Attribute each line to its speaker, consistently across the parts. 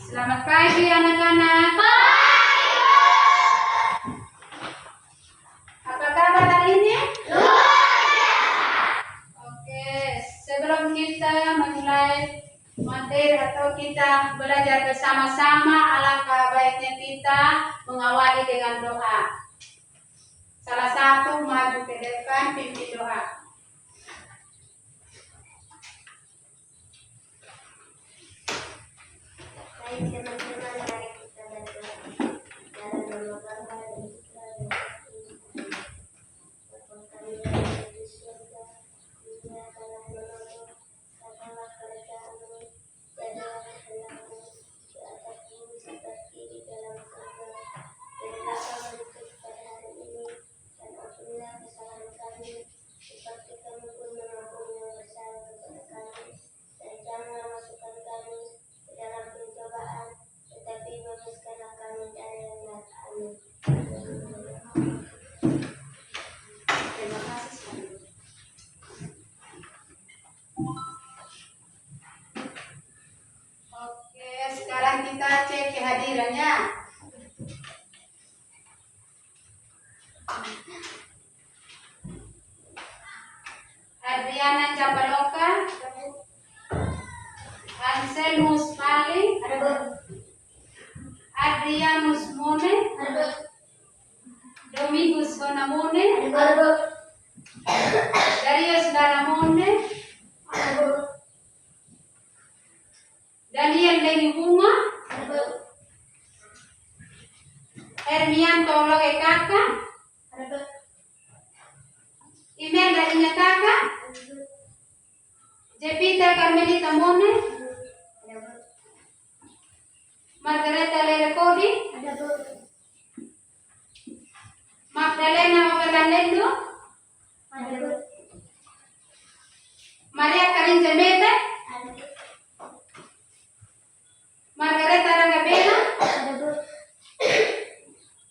Speaker 1: Selamat pagi anak-anak. Apa kabar hari ini? Oke, sebelum kita memulai materi atau kita belajar bersama-sama, alangkah baiknya kita mengawali dengan doa. Salah satu maju ke depan pimpin doa.
Speaker 2: Baik teman-teman, mari kita berdoa. Dalam nama Bapa dan Putra dan Roh Kudus. Bapa kami yang ada di surga, dimuliakanlah namamu, datanglah kerajaanmu, jadilah kehendakmu di atas bumi seperti di dalam surga. Berilah kami rezeki pada hari ini, dan ampunilah kesalahan kami, seperti kami pun mengampuni yang bersalah kepada kami, dan janganlah masukkan kami dalam pencobaan, tetapi bebaskanlah kami dari yang jahat. Amin.
Speaker 1: Terima kasih. Oke, sekarang kita cek kehadirannya. Adriana Japaloka, Anselmus Paling, Adrianus Mone, Domingus Honamone, Darius Daramone, Daniel Leni Bunga, Hermianto Loge Kaka, Imelda Inya Kaka, Jepita Carmelita Mone, Margareta Lele Cody, Magdalena Ogalanendo, Maria Karin Zemeta, Margareta Rangabena,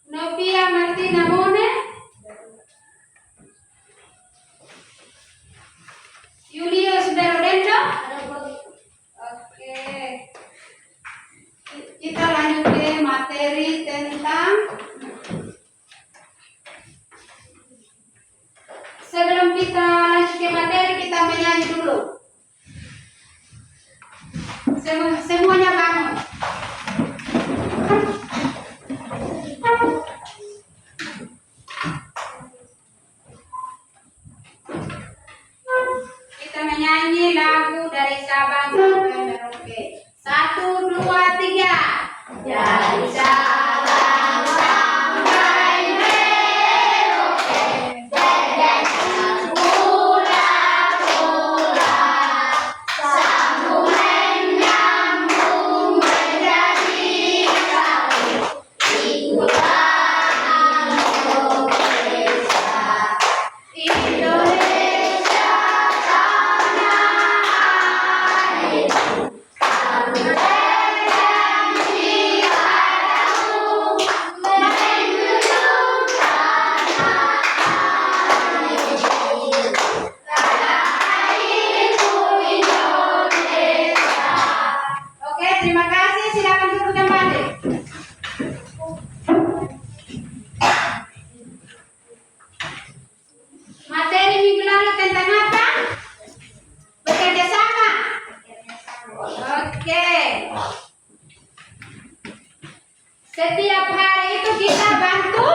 Speaker 1: Novia Martina Mone, Julius Berolendo. Oke, kita lanjut ke materi tentang. Sebelum kita lanjut ke materi, kita menyanyi dulu. Semuanya bangun. Kita menyanyi lagu dari Sabang sampai Merauke. 1, 2, 3. Dari Sabang sampai Merauke, dan pulang-pulang, sambung menyambung menjadi satu. Itulah Indonesia, tanah airku. Kami berjanji padamu, menjunjung tanah airku. Tanah airku Indonesia. Oke, terima kasih. Silakan duduk kembali. Materi minggu lalu tentang apa? Bekerja sama. Oke. Setiap hari itu kita bantu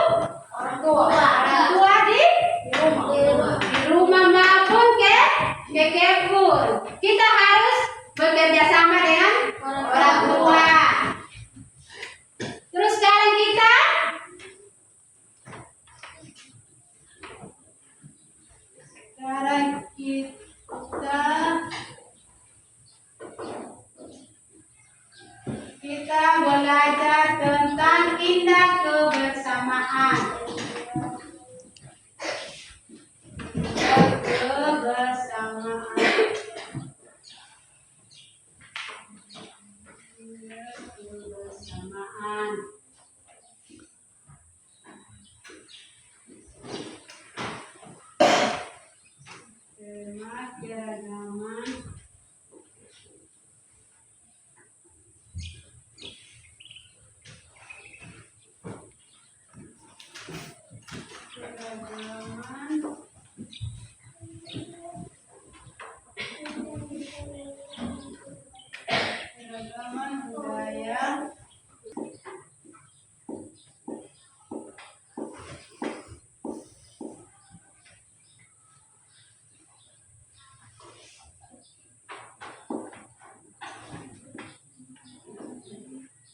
Speaker 1: orang tua di rumah maupun ke kebun. Kita harus bekerja sama dengan orang tua. Terus sekarang kita belajar tentang indah kebersamaan. Kebersamaan. Keragaman.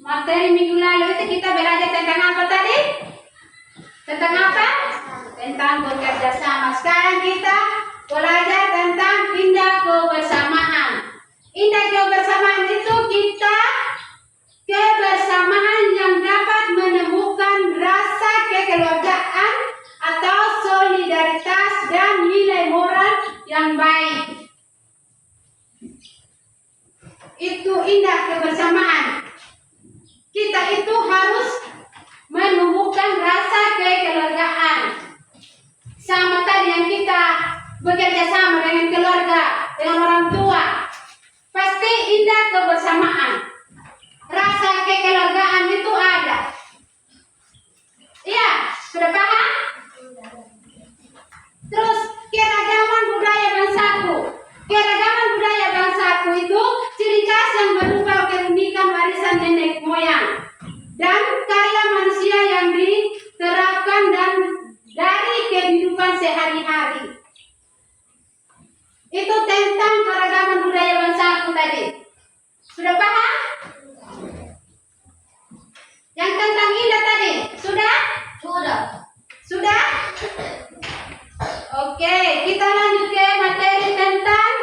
Speaker 1: Materi minggu lalu itu kita belajar tentang apa tadi? Tentang apa? Tentang bekerja sama. Sekarang kita belajar tentang indah kebersamaan. Indah kebersamaan itu kita kebersamaan yang dapat menemukan rasa kekeluargaan atau solidaritas dan nilai moral yang baik. Itu indah kebersamaan. Kita itu harus menemukan rasa kekeluargaan. Sama tadi yang kita bekerja sama dengan keluarga, dengan orang tua. Pasti indah kebersamaan. Rasa kekeluargaan itu ada. Iya, sudah paham? Terus keragaman budaya bangsaku. Keragaman budaya bangsaku itu ciri khas yang berupa keunikan warisan nenek moyang dan karya manusia yang diterapkan dan dari kehidupan sehari-hari. Itu tentang keragaman budaya bangsaku tadi. Sudah paham? Yang tentang indah tadi, sudah?
Speaker 2: Sudah.
Speaker 1: Sudah? Oke, kita lanjut ke materi tentang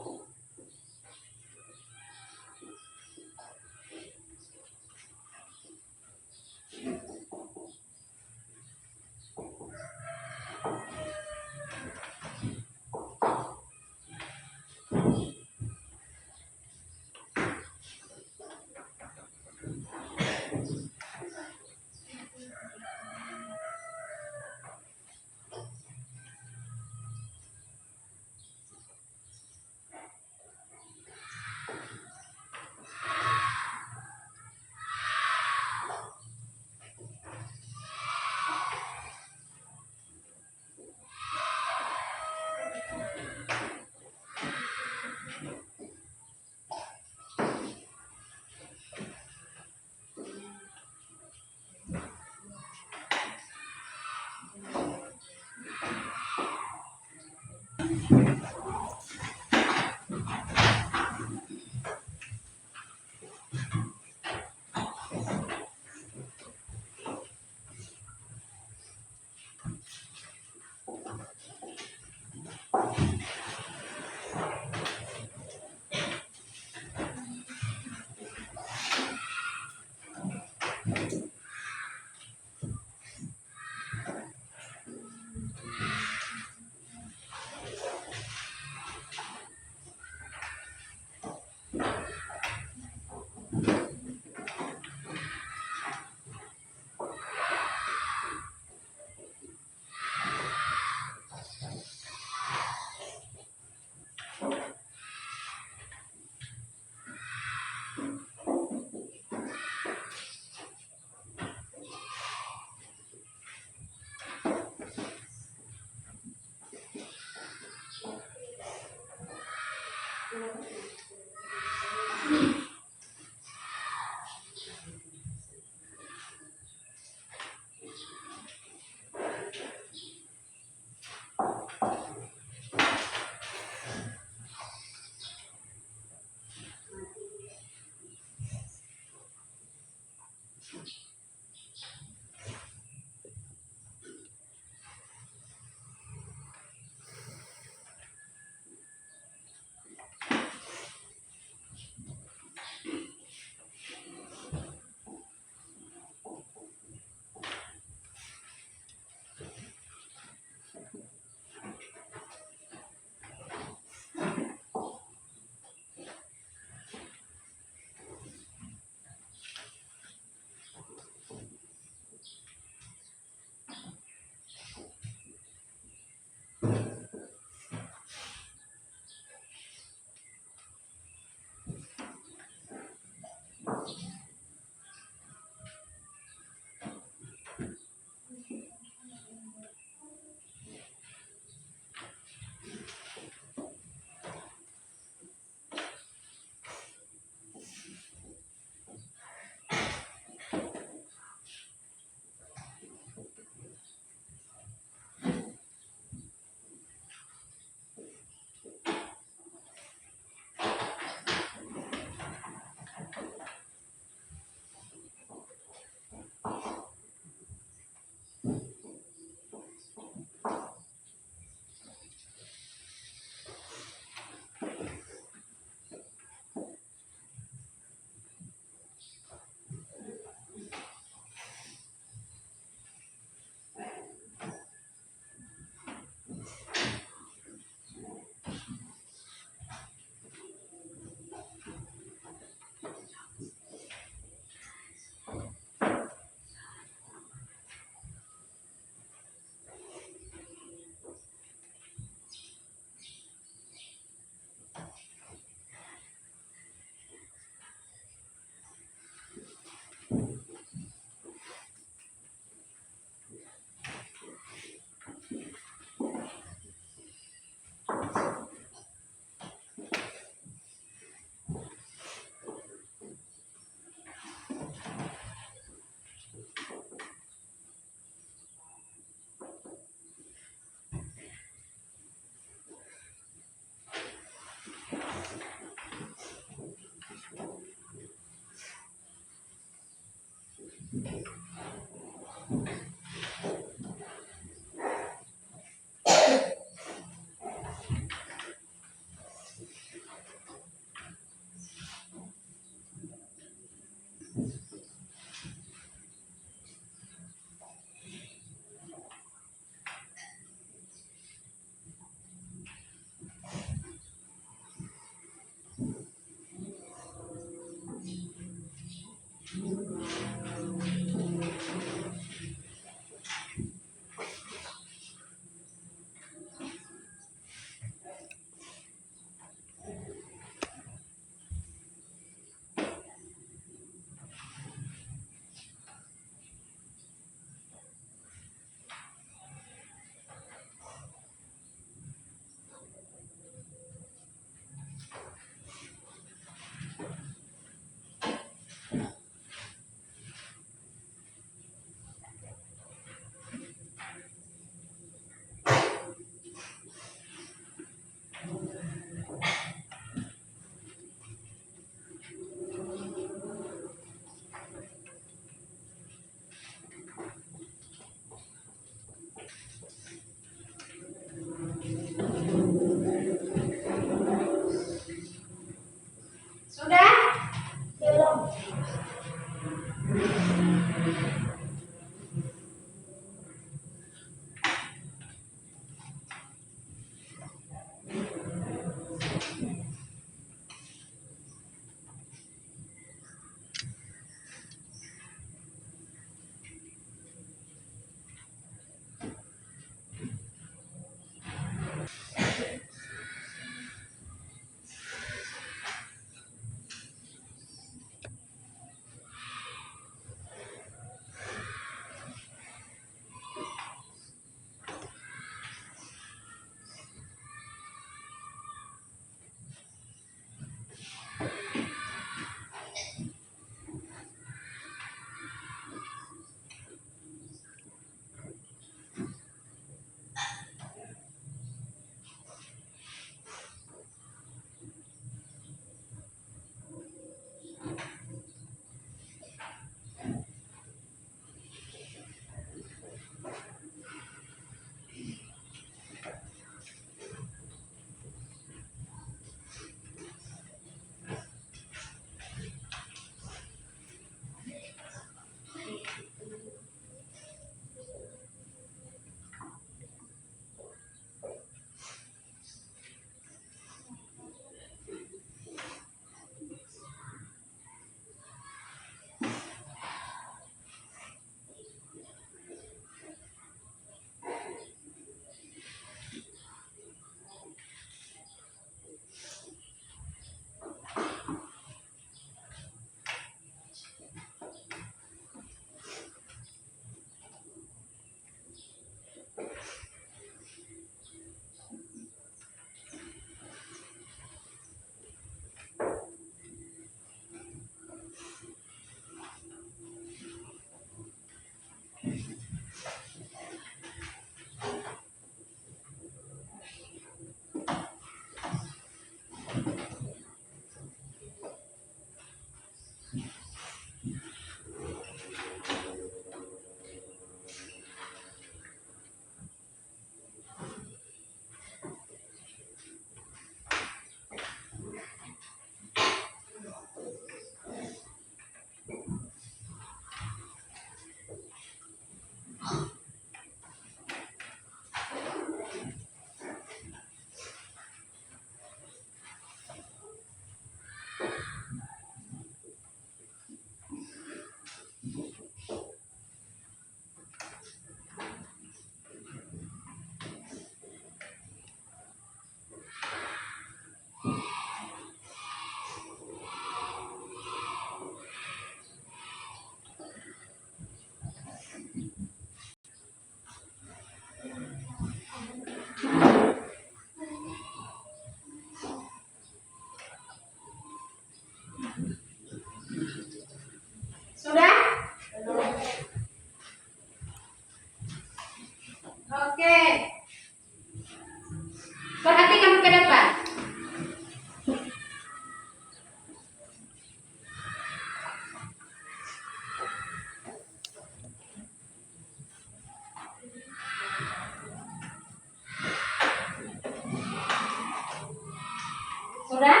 Speaker 1: Sudah?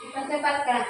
Speaker 1: Cepat-cepatkan.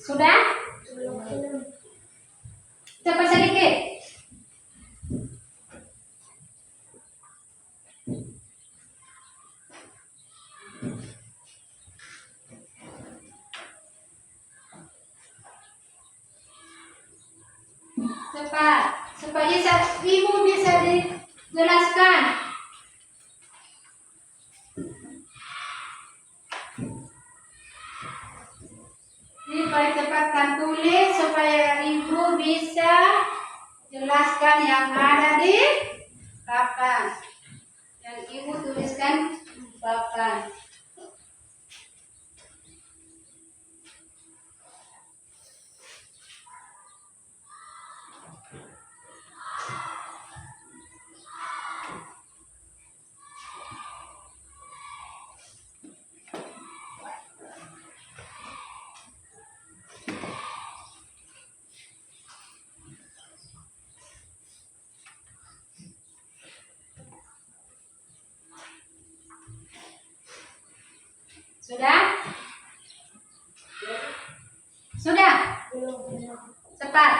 Speaker 1: Sudah? Cepat sedikit. Cepat, supaya ibu bisa dijelaskan. Dipercepatkan tulis supaya ibu bisa jelaskan yang ada di papan. Yang ibu tuliskan di papan. Sudah? Sudah? Cepat.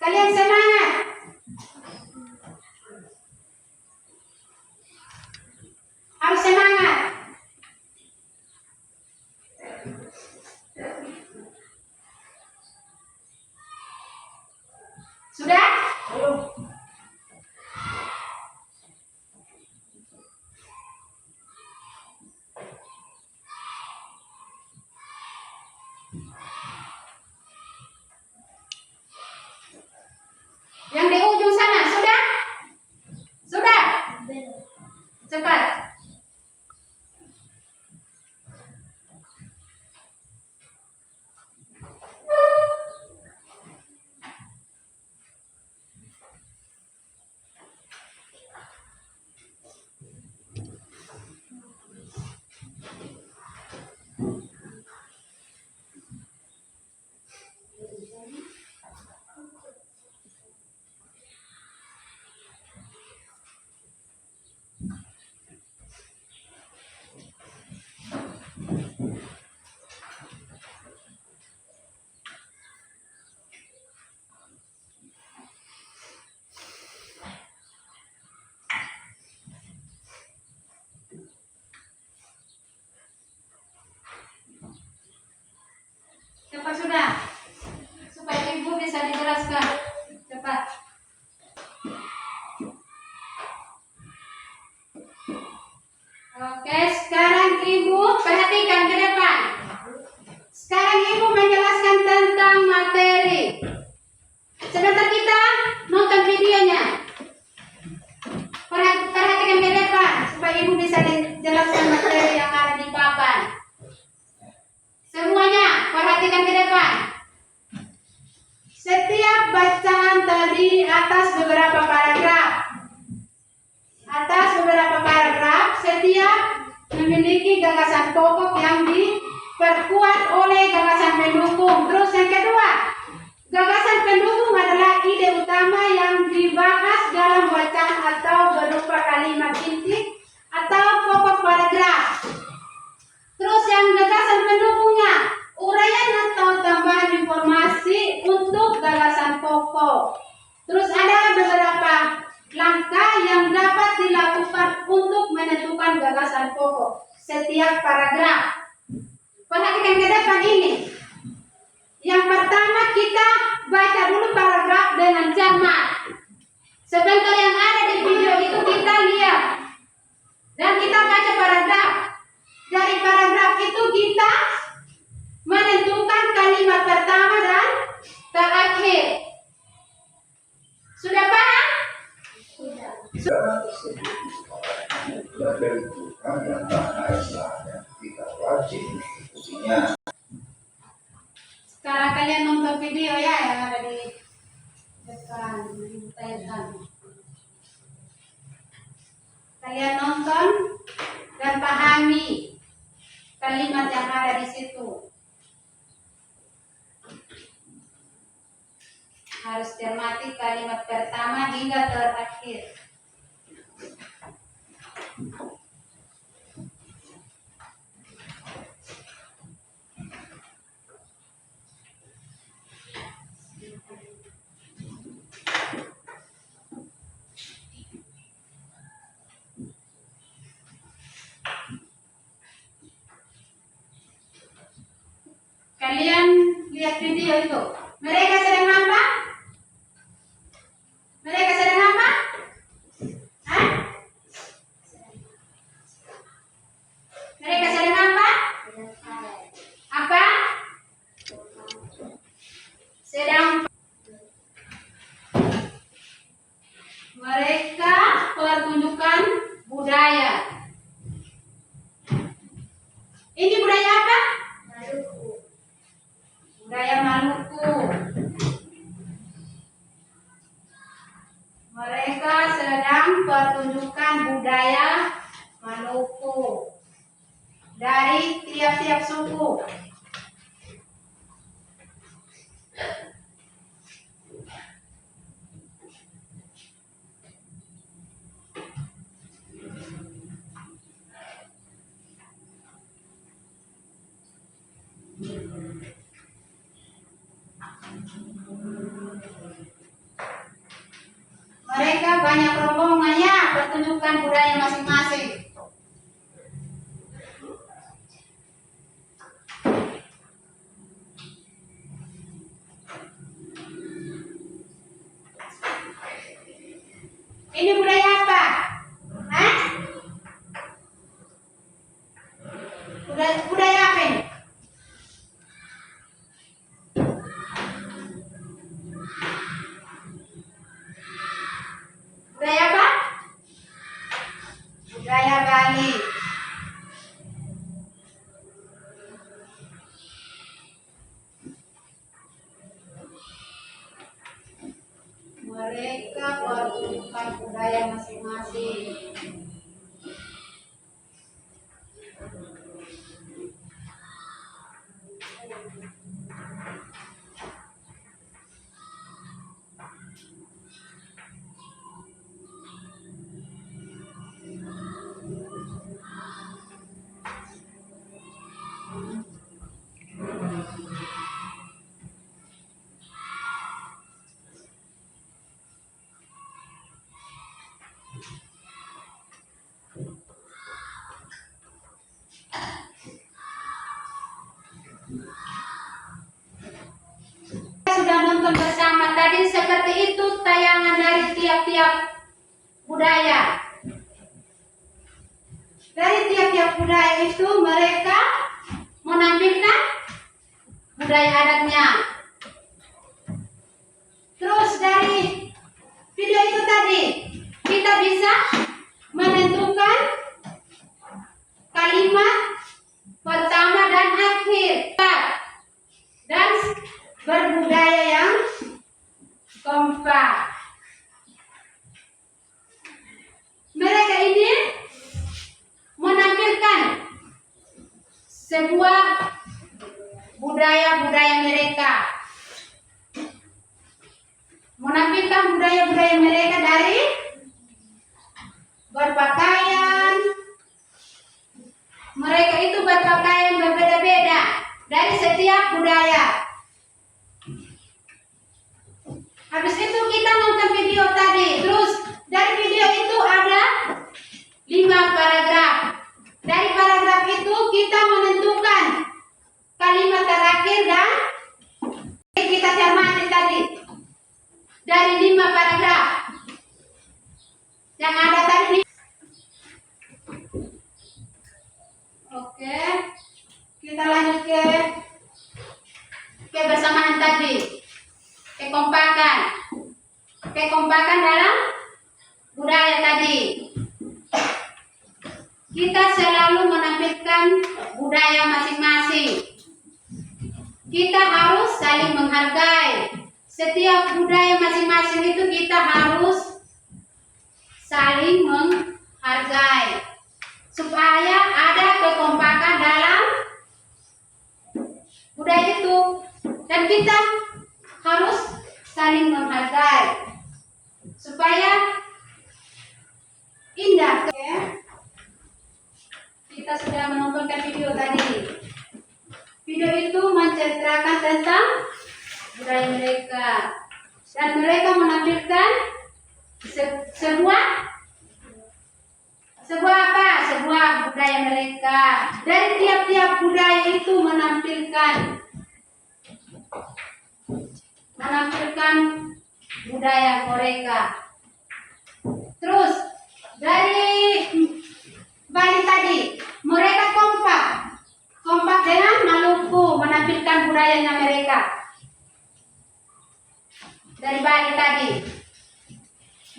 Speaker 1: Kalian semangat. Harus semangat. Sudah? Yang di ujung sana, sudah? Sudah? Cepat. Cepat sudah. Supaya ibu bisa dijelaskan. Cepat. Oke, sekarang ibu perhatikan ke depan. Sekarang ibu menjelaskan tentang materi. Sebentar kita nonton videonya. Perhatikan ke depan supaya ibu bisa dijelaskan materi yang ada di papan. Semuanya perhatikan ke depan. Setiap bacaan terdiri atas beberapa paragraf. Atas beberapa paragraf, setiap memiliki gagasan pokok yang diperkuat oleh gagasan pendukung. Terus yang kedua, gagasan pendukung adalah ide utama yang dibahas dalam bacaan atau berupa kalimat inti atau pokok paragraf. Terus yang gagasan pendukungnya, uraian atau tambahan informasi untuk gagasan pokok. Terus ada beberapa langkah yang dapat dilakukan untuk menentukan gagasan pokok setiap paragraf. Perhatikan ke depan ini. Yang pertama, kita baca dulu paragraf dengan cermat. Sebentar yang ada di video itu kita lihat dan kita baca paragraf. Dari paragraf itu kita menentukan kalimat pertama dan terakhir. Sudah paham?
Speaker 3: Kedudukan yang mana istilahnya kita wajib mengikutinya.
Speaker 1: Sekarang kalian nonton video ya yang ada di depan layar. Kalian nonton dan pahami kalimat yang ada di situ. Harus cermati kalimat pertama hingga terakhir. Kalian lihat video itu. Mereka sedang apa? Mereka sedang apa? Hah? Mereka sedang apa? Apa? Sedang mereka pertunjukan budaya. Ini budaya apa? Budaya Maluku. Mereka sedang pertunjukan budaya Maluku dari tiap-tiap suku. Mereka banyak rombongannya pertunjukan budaya masing-masing. Ini budaya apa? Hah? Budaya apa ini? Budaya apa? Budaya Bali. Mereka pertunjukan budaya masing-masing. Sudah nonton bersama tadi, seperti itu tayangan dari tiap-tiap budaya. Dari tiap-tiap budaya itu mereka menampilkan budaya adatnya. Terus dari video itu tadi kita bisa menentukan kalimat pertama dan akhir dan berbudaya yang kompak. Mereka ini menampilkan sebuah budaya-budaya mereka. Menampilkan budaya-budaya mereka dari berpakaian. Mereka itu berpakaian berbeda-beda dari setiap budaya. Habis itu kita nonton video tadi. Terus dari video itu ada 5 paragraf. Dari paragraf itu kita menentukan kalimat terakhir dan kita cermati tadi. Dari 5 paragraf yang ada tadi. Oke, kita lanjut ke kebersamaan tadi. Kekompakan dalam budaya tadi. Kita selalu menampilkan budaya masing-masing. Kita harus saling menghargai. Setiap budaya masing-masing itu kita harus saling menghargai supaya ada kekompakan dalam budaya itu, dan kita harus saling menghargai supaya indah. Oke. Kita sudah menontonkan video tadi. Video itu menceritakan tentang budaya mereka, dan mereka menampilkan sebuah budaya mereka. Dari tiap-tiap budaya itu menampilkan budaya mereka. Terus dari Bali tadi, mereka kompak dengan Maluku menampilkan budayanya mereka. Dari Bali tadi,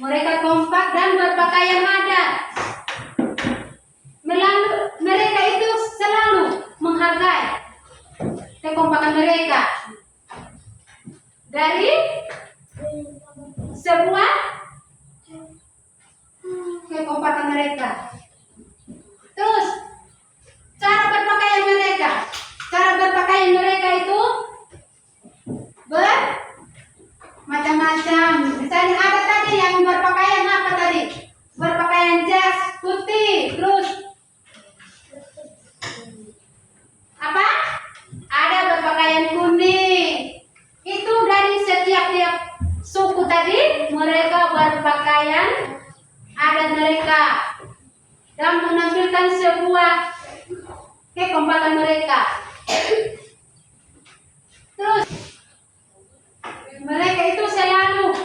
Speaker 1: mereka kompak dan berpakaian adat. Mereka itu selalu menghargai kekompakan mereka. Dari sebuah kekompakan mereka. Terus cara berpakaian mereka itu bermacam-macam. Misalnya ada tadi yang berpakaian apa tadi? Berpakaian jas putih. Terus apa? Ada berpakaian kuning. Itu dari setiap suku tadi, mereka berpakaian adat mereka dan menampilkan sebuah kekompakan mereka. Terus mereka itu selalu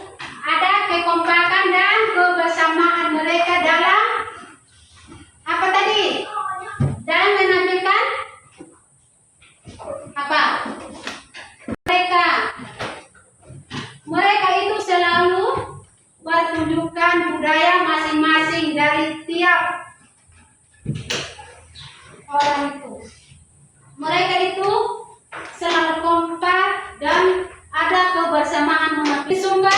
Speaker 1: ada kekompakan dan kebersamaan mereka dalam apa tadi? Dalam menampilkan apa? Mereka itu selalu bertunjukkan budaya masing-masing dari tiap orang itu. Mereka itu selalu kompak dan ada kebersamaan menampilkan Sumba.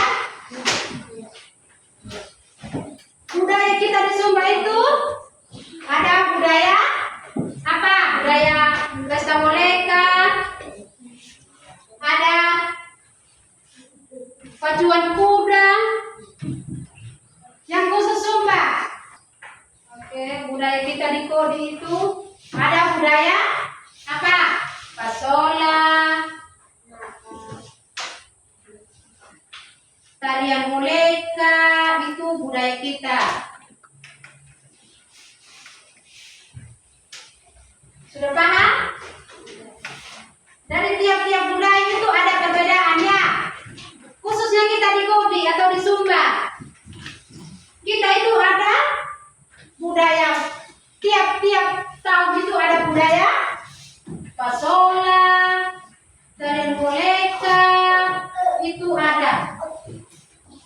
Speaker 1: Budaya kita di Sumba itu ada budaya apa? Budaya pesta boleka, ada pacuan kuda yang khusus Sumba. Oke, budaya kita di Kodi itu ada budaya apa? Pasola, tarian boleka, itu budaya kita. Sudah paham? Dari tiap-tiap budaya itu ada perbedaannya. Khususnya kita di Kodi atau di Sumba, kita itu ada budaya. Tiap-tiap tahun itu ada budaya pasola, tarian boleka, itu ada.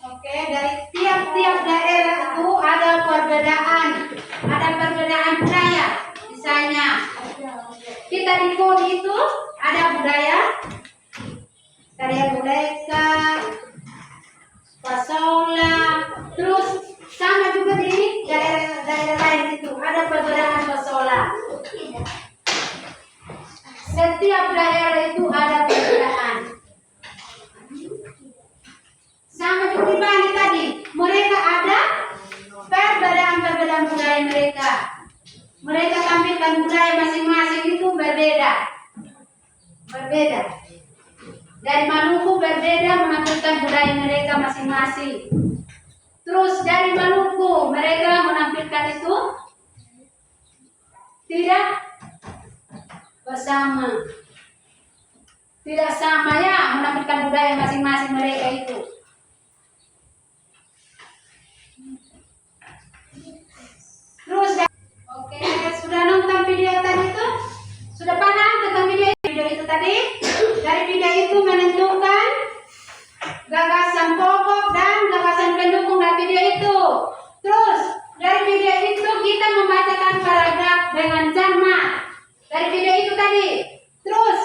Speaker 1: Oke, dari tiap-tiap daerah itu ada perbedaan budaya. Misalnya kita di Kodi itu ada budaya tarian boleka, pasola, terus sama juga di daerah lain itu ada perbedaan pasola. Setiap daerah itu ada perbedaan. Sama seperti Bali tadi, mereka ada perbedaan budaya mereka. Mereka tampilkan budaya masing-masing itu berbeda. Dari Maluku berbeda menampilkan budaya mereka masing-masing. Terus dari Maluku mereka menampilkan itu tidak bersama. Tidak sama ya menampilkan budaya masing-masing mereka itu. Terus oke, sudah nonton video tadi itu? Sudah paham tentang video itu tadi? Dari video itu menentukan gagasan pokok dan gagasan pendukung dari video itu. Terus dari video itu kita membacakan paragraf dengan cermat. Dari video itu tadi. Terus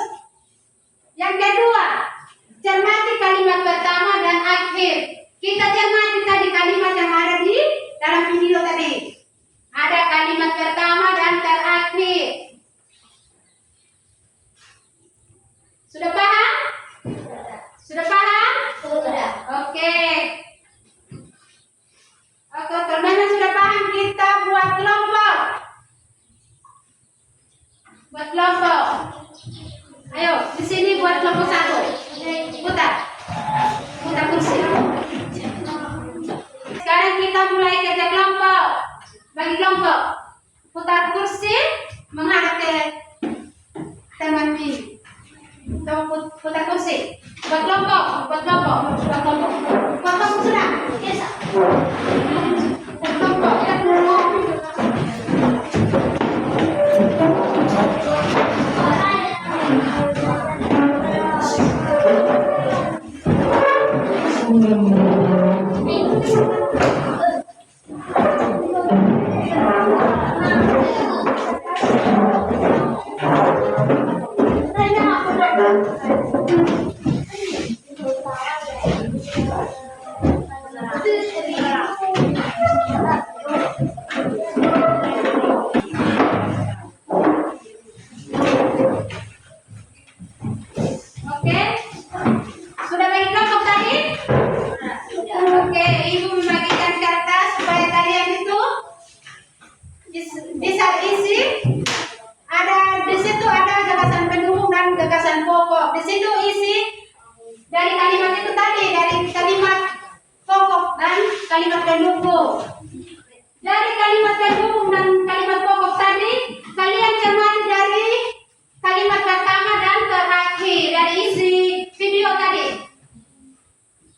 Speaker 1: yang kedua, cermati kalimat pertama dan akhir. Kita cermati tadi kalimat yang ada di dalam video tadi. Ada kalimat pertama dan terakhir. Sudah paham? Sudah paham?
Speaker 2: Sudah.
Speaker 1: Oke. Oke, teman-teman sudah paham, kita buat kelompok. Buat kelompok. Ayo, di sini buat kelompok satu. Putar. Putar kursi. Sekarang kita mulai kerja kelompok. Bagi kelompok. Putar kursi menghadap ke teman ini. Putar kursi. Buat kelompok. Kelompok sudah. Yes. Buat kelompok. Kita kelompok. Oke, sudah bagi kelompok tadi? Oke, ibu membagikan kertas supaya kalian itu bisa isi. Di situ ada gagasan pendukung dan gagasan pokok. Di situ isi dari kalimat itu tadi, dari kalimat pokok dan kalimat pendukung. Dari kalimat pendukung dan kalimat pokok tadi, kalian cermati dari kalimat pertama dan terakhir dari isi video tadi.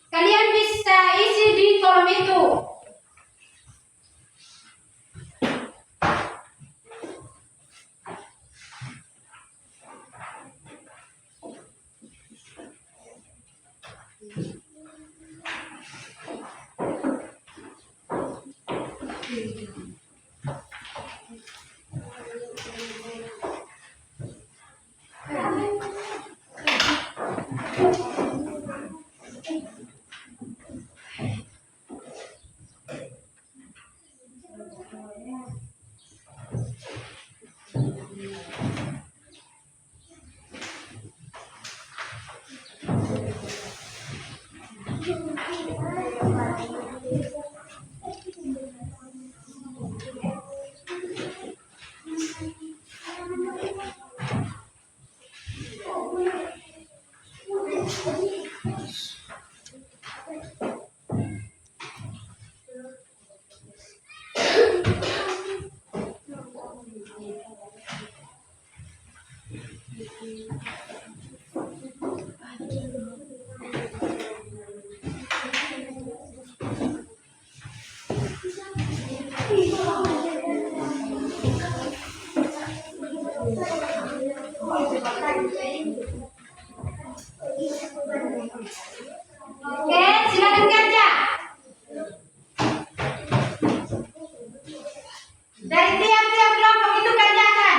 Speaker 1: Kalian bisa isi di kolom itu. Oke, silakan kerja. Dari tiap-tiap kelompok itu kerjakan.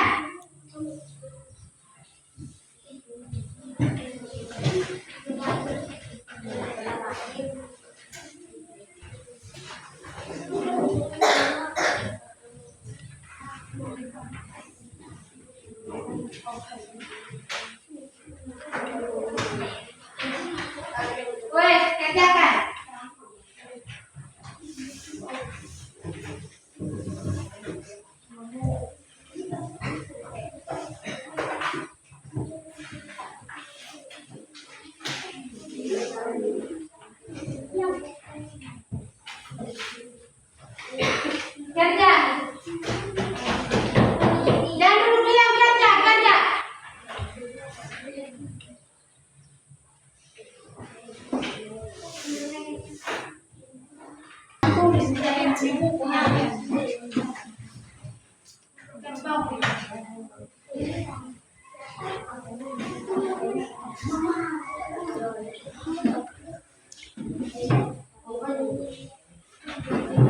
Speaker 1: di bukunya.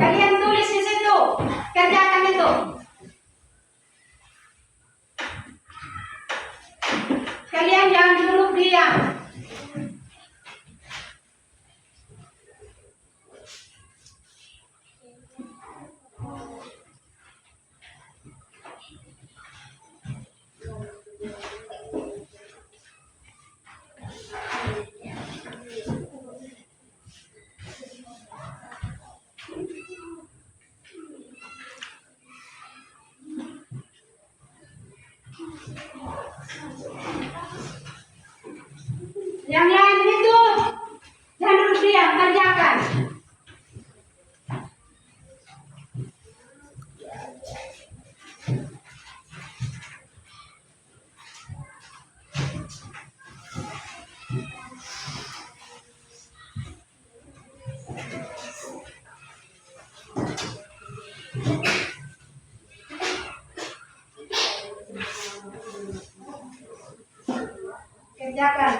Speaker 1: Kalian tulis di situ, kerjakan itu. Kalian jangan duduk diam. Yang lain itu jangan duduk diam, kerjakan. Kerjakan.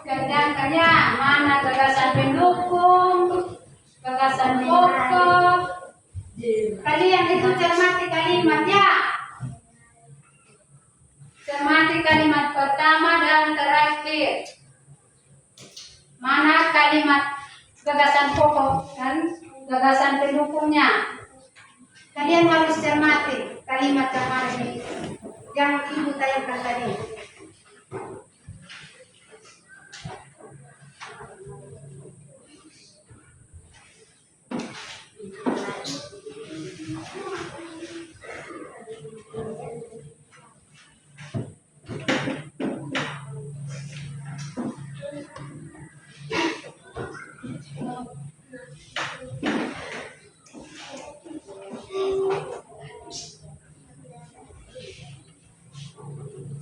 Speaker 1: Kerjakannya mana gagasan pendukung, gagasan pokok. Kalian itu cermati kalimat ya. Cermati kalimat pertama dan terakhir. Mana kalimat gagasan pokok dan gagasan pendukungnya. Kalian harus cermati kalimat yang ibu tayangkan tadi.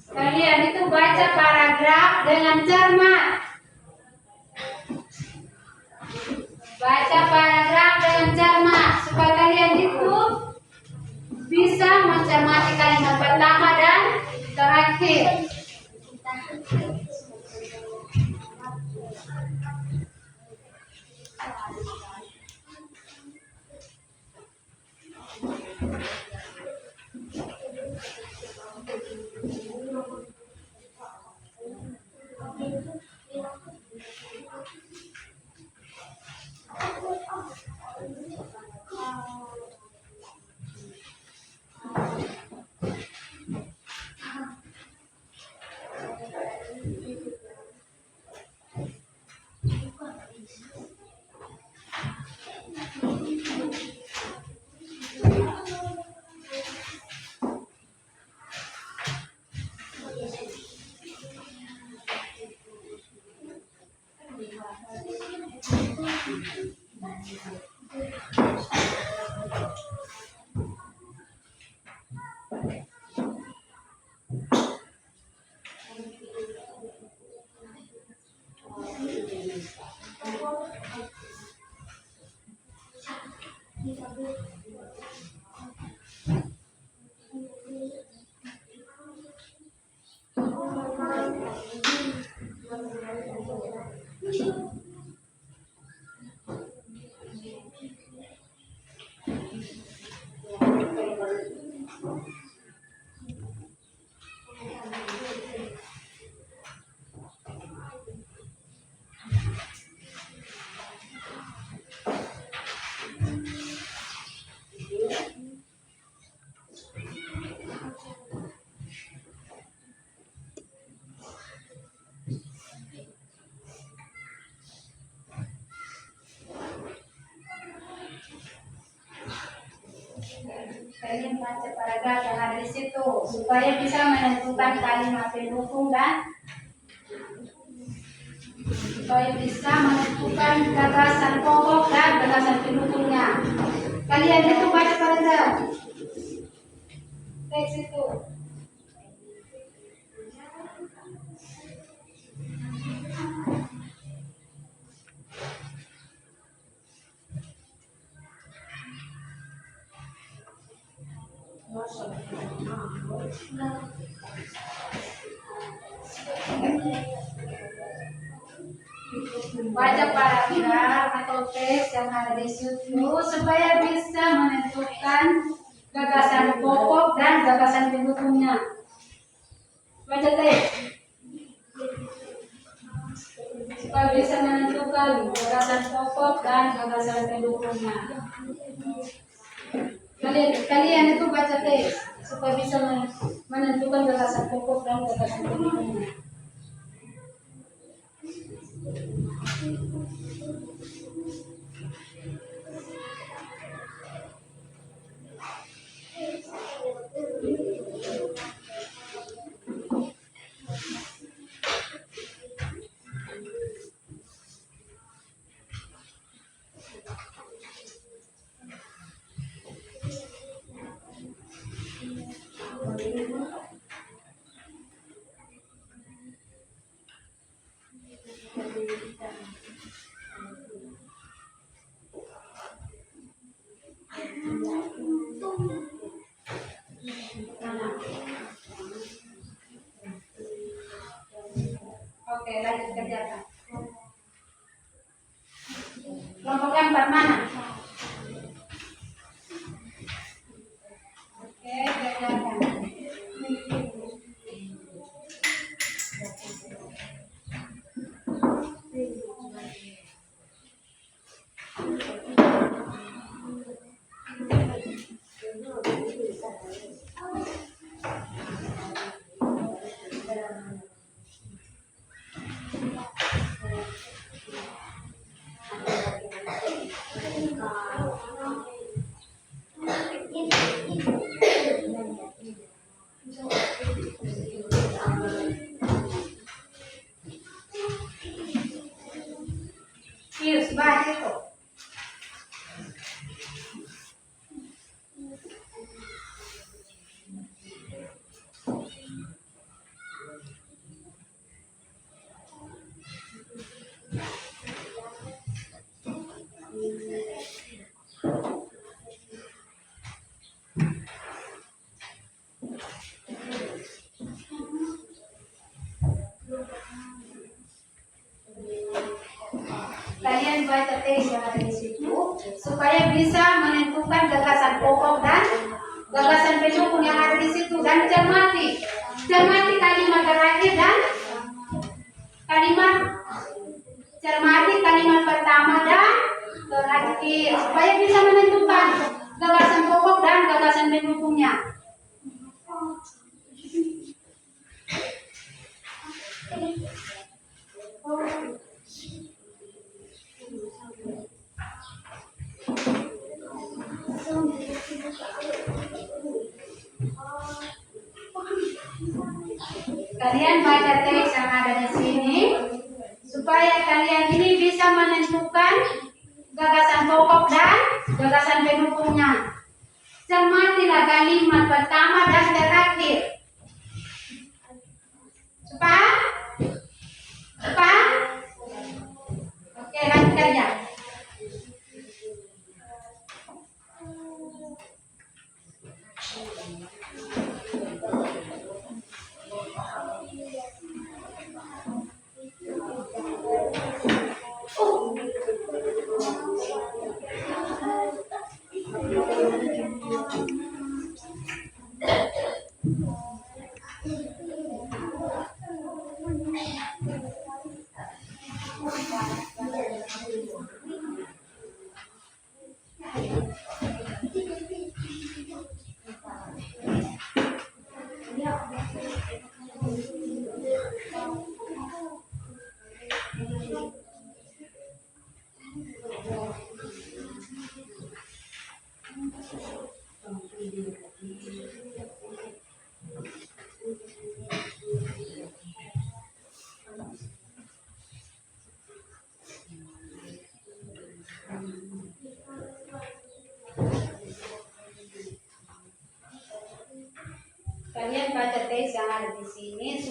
Speaker 1: Kalian itu baca paragraf dengan cermat. Baca paragraf dengan cermat supaya kalian itu bisa mencermati kalimat pertama dan terakhir. situ supaya bisa menentukan kalimat pendukung dan gagasan pokok dan gagasan pendukungnya. Kalian itu baca pada teks itu. Baca paragraf atau teks yang ada di situ supaya bisa menentukan gagasan pokok dan gagasan pendukungnya. Baca teks supaya bisa menentukan gagasan pokok dan gagasan pendukungnya. Kalian itu baca teks supaya bisa menentukan gagasan pokok dan gagasan pendukungnya. Oke, lanjut kerjakan. Kelompok yang mana? Oke, kerjakan. Yes, baca itu. Kalian baca teks yang ada di situ supaya bisa menentukan gagasan pokok dan gagasan pendukung yang ada di situ, dan cermati kalimat terakhir dan cermati kalimat pertama dan terakhir supaya bisa menentukan gagasan pokok dan gagasan pendukungnya. Kalian baca teks yang ada di sini supaya kalian ini bisa menentukan gagasan pokok dan gagasan pendukungnya. Cermatilah kalimat pertama dan terakhir. Cepat. Oke, lanjut kerja.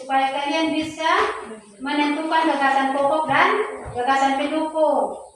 Speaker 1: supaya kalian bisa menentukan gagasan pokok dan gagasan pendukung.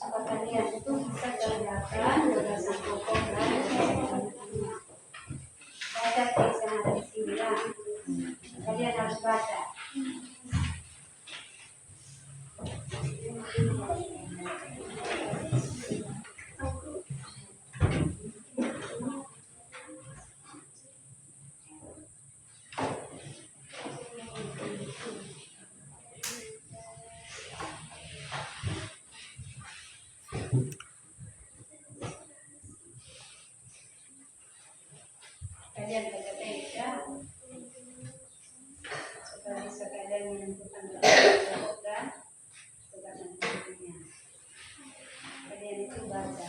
Speaker 1: Supaya kalian itu bisa kelihatan gagasan pokok dan gagasan pendukung. Baca teks yang ada di sini ya. Kalian harus baca. Kalian baca teks ya. Supaya bisa kalian menentukan gagasan pokok dan gagasan pendukungnya. Kalian itu baca.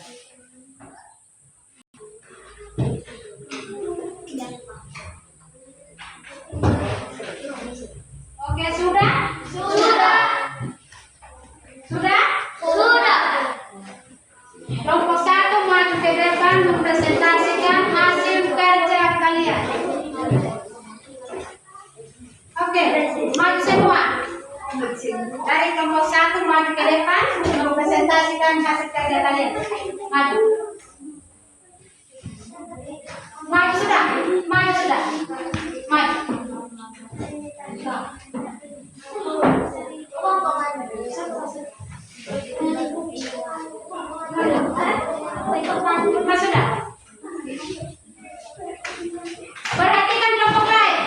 Speaker 1: Oke, sudah?
Speaker 2: Sudah.
Speaker 1: Sudah?
Speaker 2: Sudah.
Speaker 1: Kelompok 1 maju ke depan mempresentasikan hasil kerja kalian. Oke, maju semua. Dari kelompok 1 maju ke depan mempresentasikan hasil kerja kalian. Maju. Maju sudah. Maju sudah. Maju. Maju sudah. Perhatikan kelompok lain.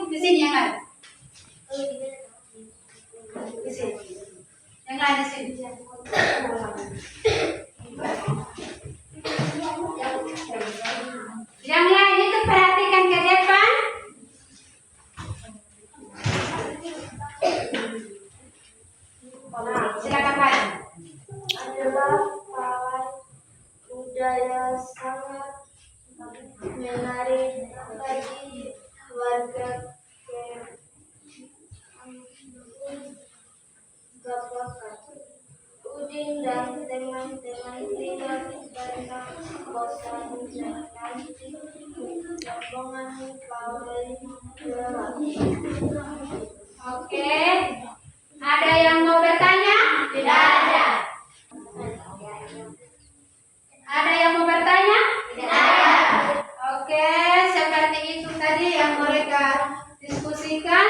Speaker 1: Di sini yang lain. Di sini. Yang lain di sini. Yang lain itu perhatikan ke depan. Silakan Pak.
Speaker 2: Adalah pawai budaya sangat menarik bagi warga Gapakan. Udin dan teman-teman tidak pernah bosan menanti rombongan pawai gelap.
Speaker 1: Oke. Ada yang mau bertanya?
Speaker 2: Tidak ada.
Speaker 1: Ada yang mau bertanya?
Speaker 2: Tidak ada.
Speaker 1: Oke, seperti itu tadi yang mereka diskusikan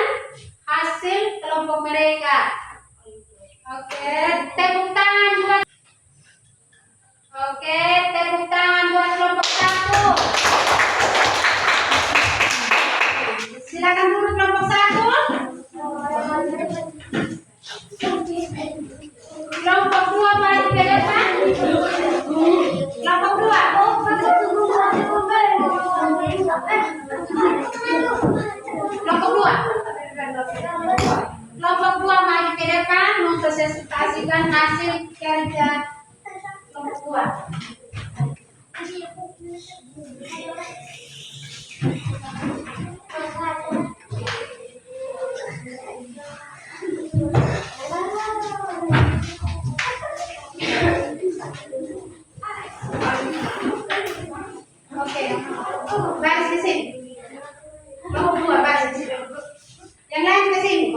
Speaker 1: hasil kelompok mereka. Oke, tepuk tangan buat. Oke, tepuk tangan buat kelompok 1. Silakan dulu kelompok 1. Kelompok 2 maju ke depan. Kelompok 2. Kelompok 2. Kelompok 2 maju ke depan mempresentasikan hasil kerja kelompok 2. Oke, baris di sini. Kelompok 2 baris di sini. Yang lain ke sini.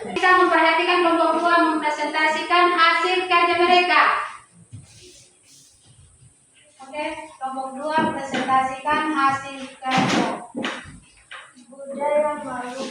Speaker 1: Kita memperhatikan kelompok 2 mempresentasikan hasil kerja mereka. Oke, kelompok 2 presentasikan hasil kerja.
Speaker 2: Budaya baru.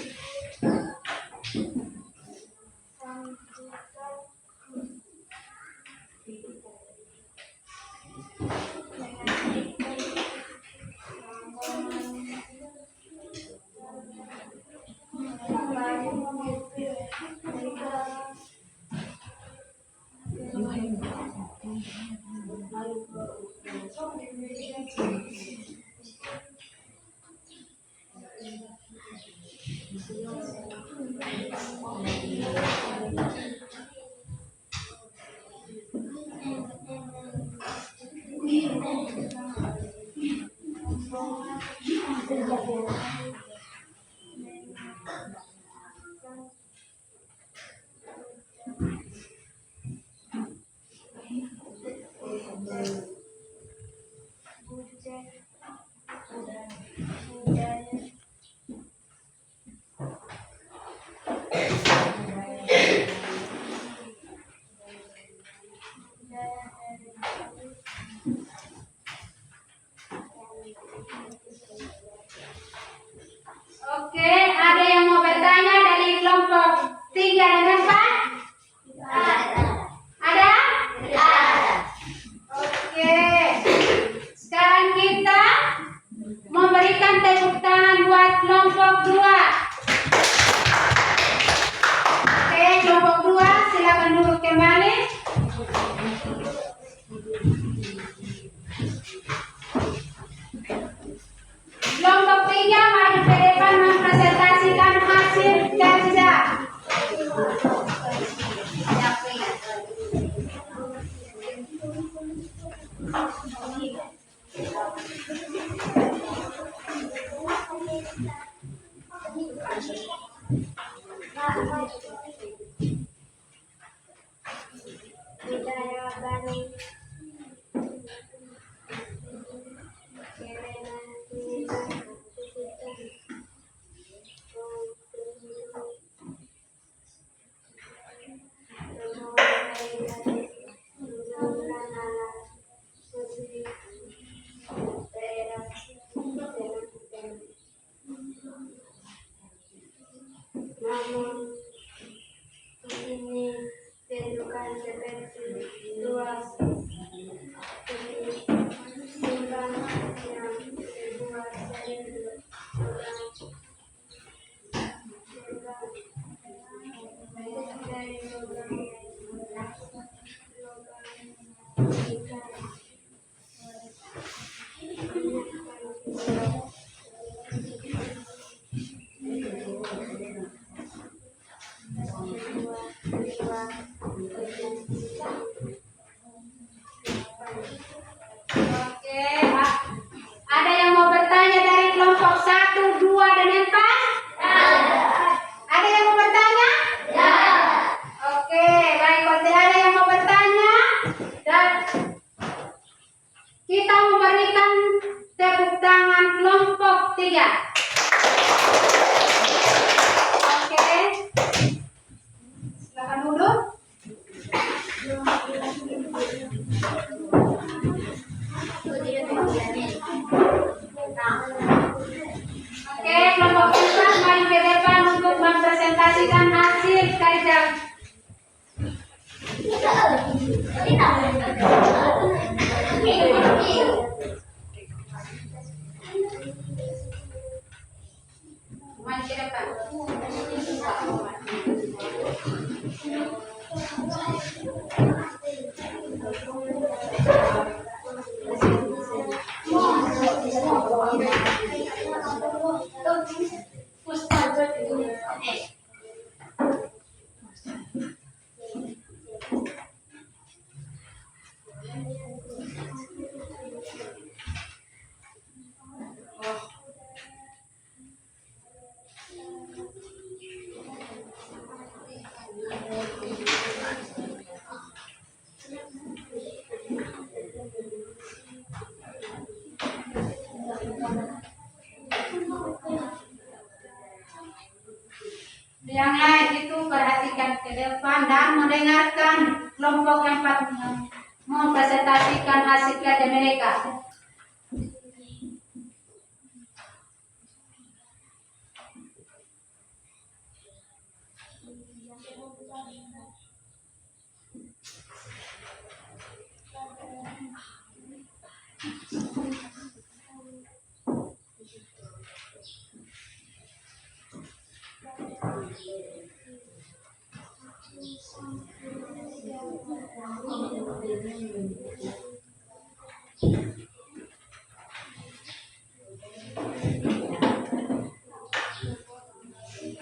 Speaker 1: Oke, ada yang mau bertanya dari kelompok 3 dan 4? Ada? Oke. Sekarang kita memberikan tepuk tangan buat kelompok 2. Oke, kelompok 2 silakan duduk kembali. Kelompok 3 maju ke depan mempresentasikan hasil kerja.
Speaker 2: Budaya baru. Namun ini bukan seperti luas ketimbang yang dibuat dari
Speaker 1: Oke, ada yang mau bertanya dari kelompok 1, 2 dan 4? Ada yang mau bertanya? Oke, baik. Kalau tidak ada yang mau bertanya, dan kita memberikan tepuk tangan kelompok 3. Oke, silakan duduk. Oke, kelompok 4 maju ke depan untuk mempresentasikan hasil kerja. Maju ke depan. Yang lain itu perhatikan ke depan dan mendengarkan kelompok yang empat mempresentasikan hasil kerja mereka.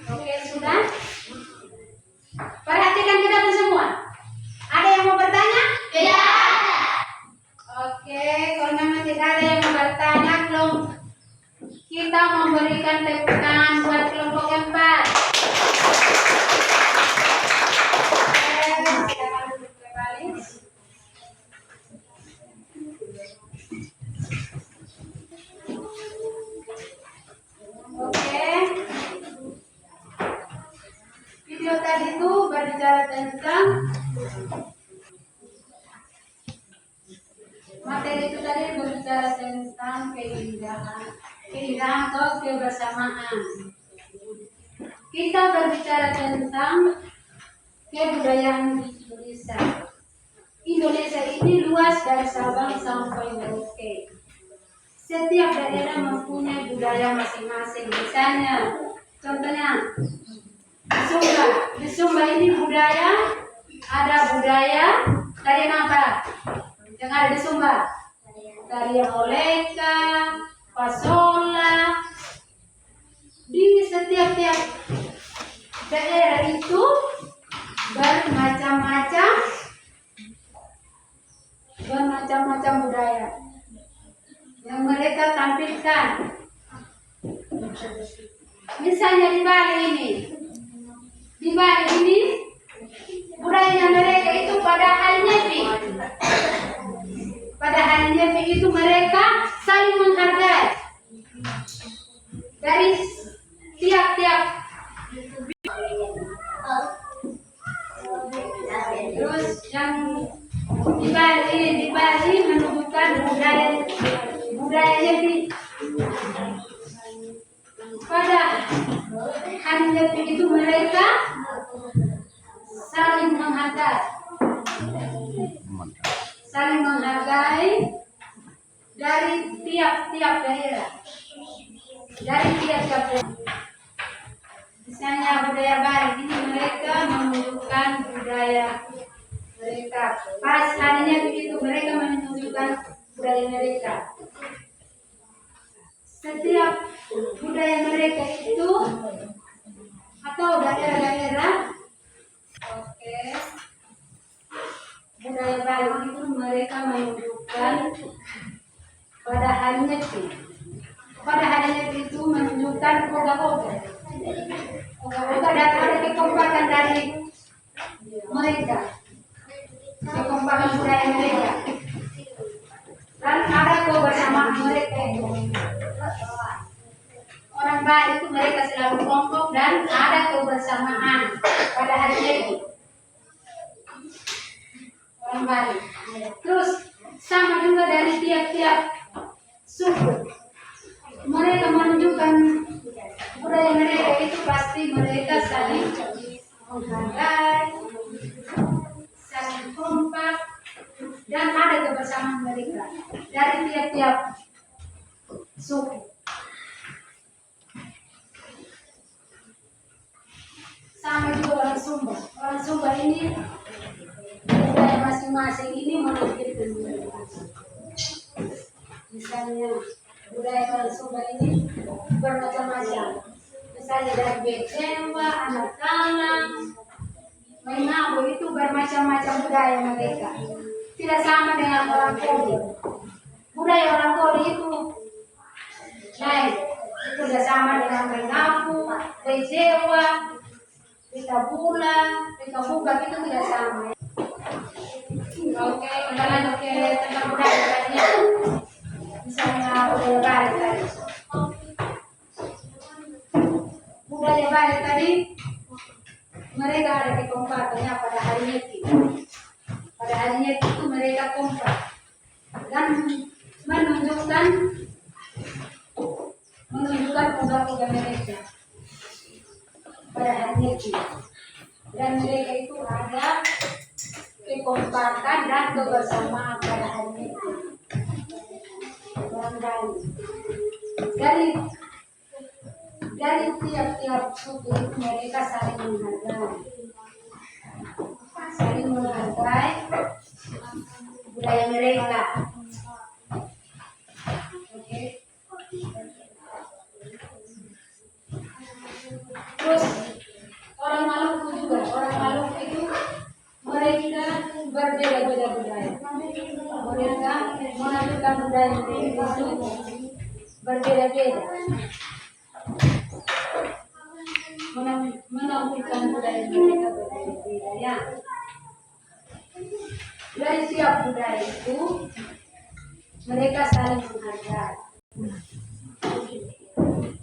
Speaker 1: Oke, sudah? Perhatikan kita semua. Ada yang mau bertanya? Tidak ada. Oke, kalau memang tidak ada yang mau bertanya, kita memberikan tepuk tangan buat kelompok yang 4. Silakan duduk kembali. Oke. Video tadi itu berbicara tentang materi itu tadi berbicara tentang keindahan atau kebersamaan. Kita berbicara tentang kebudayaan Indonesia. Indonesia ini luas dari Sabang sampai Merauke. Setiap daerah mempunyai budaya masing-masing. Misalnya, contohnya di Sumba ini ada budaya dari apa? Yang ada di Sumba, tarian oleka, pasola. Di setiap daerah itu bermacam-macam budaya yang mereka tampilkan. Misalnya di Bali ini budaya mereka itu pada halnya itu mereka saling menghargai dari tiap-tiap. Terus yang di Bali menunjukkan budayanya pada halnya itu mereka saling menghargai dari tiap-tiap daerah. Misalnya budaya Bali ini mereka menunjukkan budaya mereka. Pas harinya begitu mereka menunjukkan budaya mereka. Setiap budaya mereka itu atau daerah-daerah, oke, budaya Bali itu mereka menunjukkan pada halnya itu menunjukkan oga-oga dan ada kekompakan dari mereka, kekompakan budaya mereka, dan ada kebersamaan mereka. Orang Bali itu mereka selalu kompak dan ada kebersamaan pada harinya itu. Orang Bali. Terus sama juga dari tiap-tiap suku. Mereka menunjukkan budaya mereka itu pasti mereka saling menghargai, saling kompak, dan ada kebersamaan mereka dari tiap-tiap suku. Sama juga orang Sumba. Orang Sumba ini budaya masing-masing ini menampilkan budaya. Misalnya budaya orang Sumba ini bermacam-macam. Misalnya dari Becewa, anak kalang, Mainabo itu bermacam-macam budaya mereka. Tidak sama dengan orang Kodi. Budaya orang Kodi itu lain. Itu tidak sama dengan Mainabo, Becewa, Pitabula, Pikabugak itu tidak sama. Oke, kita lanjut ke tentang budaya tadi. Misalnya budaya Bali tadi. Budaya Bali tadi mereka ada kekompakannya pada harinya itu. Pada harinya itu mereka kompak dan menunjukkan program-program mereka pada harinya itu. Dan mereka itu ada kekompakan dan kebersamaan pada harinya itu. Dari tiap-tiap suku itu mereka saling menghargai budaya mereka. Oke. Terus orang Maluku juga, orang Maluku itu mereka berbeda-beda budaya. Mereka menunjukkan budaya mereka itu berbeda-beda. Menampilkan budaya mereka berbeda-beda ya. Dari setiap budaya itu mereka saling menghargai.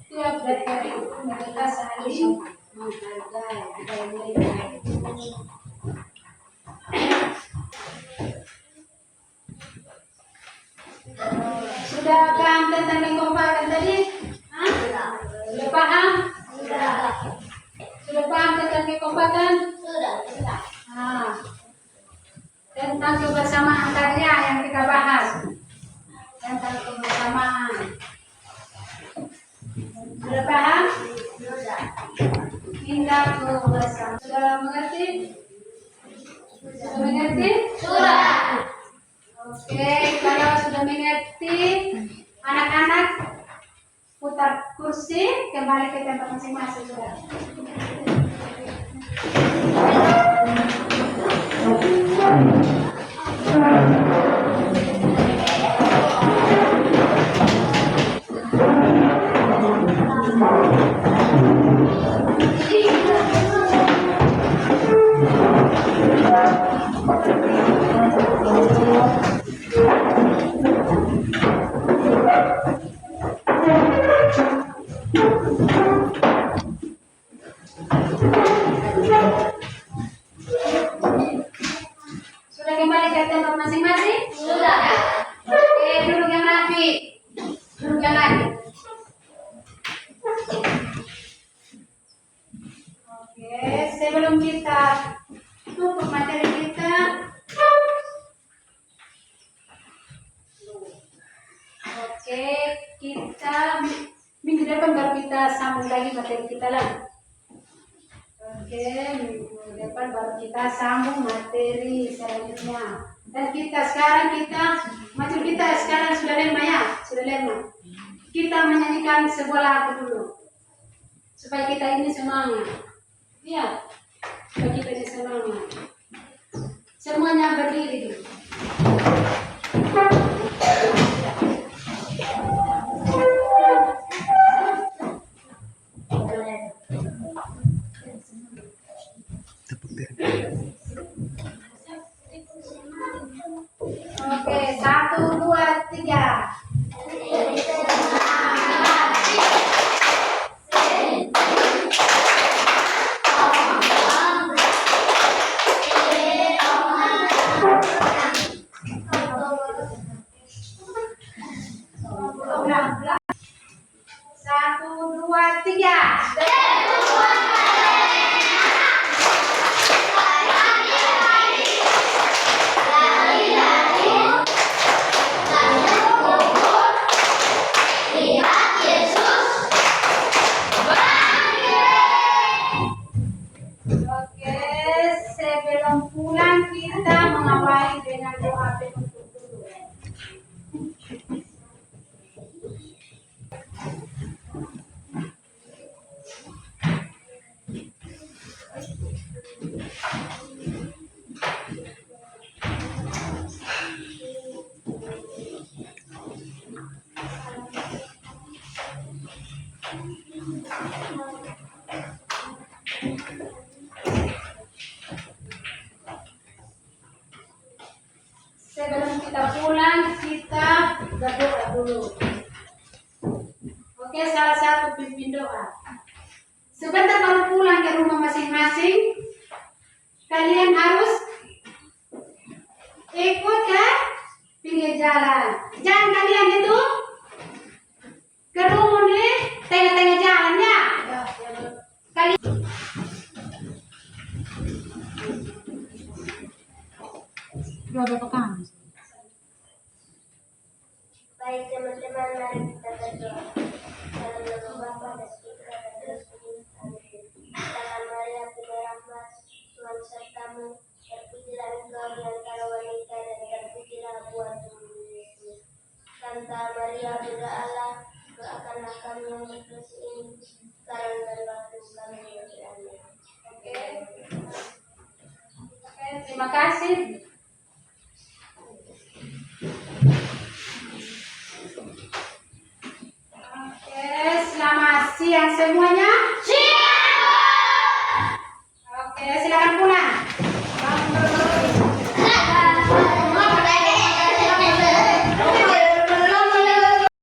Speaker 1: Tiap dari itu mereka saling menghargai budaya mereka. Sudah paham tentang kekompakan tadi? Hah? Sudah paham? Sudah paham tentang kekompakan?
Speaker 2: Sudah.
Speaker 1: Nah, tentang kebersamaan tadi yang kita bahas. Tentang kebersamaan. Sudah paham?
Speaker 2: Sudah.
Speaker 1: Hingga kebersamaan. Sudah mengerti? Sudah mengerti?
Speaker 2: Sudah.
Speaker 1: Oke, kalau sudah mengerti, anak-anak putar kursi kembali ke tempat masing-masing sudah. Sudah kembali ke tempat masing-masing?
Speaker 2: Sudah.
Speaker 1: Oke, duduk yang rapi. Duduk yang rapi. Oke, sebelum kita tutup materi kita, oke, kita minggu depan baru kita sambung lagi materi kita lagi. Oke, minggu depan baru kita sambung materi selanjutnya. Dan materi kita sekarang sudah lama ya, sudah lama. Kita menyanyikan sebuah lagu dulu, supaya kita ini semangat. Iya, supaya kita ini semangat. Semuanya berdiri dulu. Oke, 1, 2, 3. Satu, dua, tiga. Oke, sebelum pulang kita mengawali dengan doa penutup dulu. Sebelum kita pulang, kita berdoa dulu. Oke, salah satu pimpin doa. Sebentar baru pulang ke rumah masing-masing, kalian harus ikut ke pinggir jalan. Jangan kalian itu kerumun di tengah-tengah jalan ya. Kalian berapa kali?
Speaker 2: Baik teman-teman, mari kita berdoa. Dalam nama Bapa dan Putra dan Roh Kudus. Amin. Salam Maria, penuh rahmat, Tuhan sertamu. Terpujilah engkau di antara wanita dan terpujilah buah tubuhmu Yesus. Santa Maria, Bunda Allah, doakanlah kami yang berdosa ini sekarang dan waktu kami mati. Amin.
Speaker 1: Oke, terima kasih. Oke, selamat siang semuanya.